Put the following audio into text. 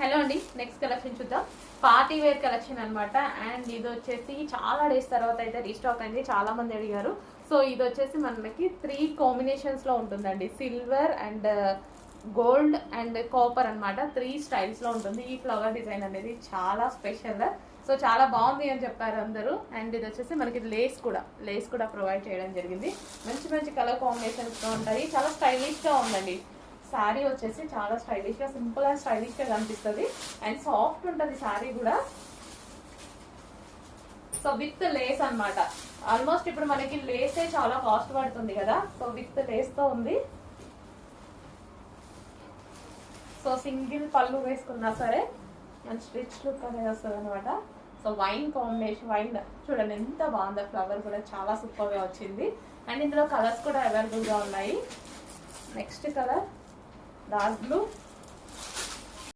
Hello అండి, next collection చూద్దాం. Party wear collection అనమాట. అండ్ ఇది వచ్చేసి చాలా డేస్ తర్వాత అయితే రీస్టాక్ అయింది, చాలా మంది అడిగారు. సో ఇది వచ్చేసి మనకి 3 కాంబినేషన్స్ లో ఉంటుందండి. Silver and gold and copper అనమాట. 3 స్టైల్స్ లో ఉంటుంది. ఈ ఫ్లవర్ డిజైన్ అనేది చాలా స్పెషల్. సో చాలా బాగుంది అని చెప్పారు అందరూ. అండ్ ఇది వచ్చేసి మనకి లేస్ కూడా ప్రొవైడ్ చేయడం జరిగింది. మంచి మంచి కలర్ కాంబినేషన్స్ తో ఉంటాయి. చాలా స్టైలిష్ గా ఉందండి. శారీ వచ్చేసి చాలా స్టైలిష్ గా, సింపుల్ అండ్ స్టైలిష్ గా కనిపిస్తుంది. అండ్ సాఫ్ట్ ఉంటుంది శారీ కూడా. సో విత్ లేస్ అన్నమాట. ఆల్మోస్ట్ ఇప్పుడు మనకి లేసే చాలా కాస్ట్ పడుతుంది కదా. సో విత్ లేస్ తో ఉంది. సో సింగిల్ పళ్ళు వేసుకున్నా సరే మంచి రిచ్ లుక్ అనేది వస్తుంది అనమాట. సో వైన్ కాంబినేషన్, వైన్ చూడండి ఎంత బాగుందో. ఫ్లవర్ కూడా చాలా సూపర్ గా వచ్చింది. అండ్ ఇందులో కలర్స్ కూడా అవైలబుల్ గా ఉన్నాయి. Next colour dark blue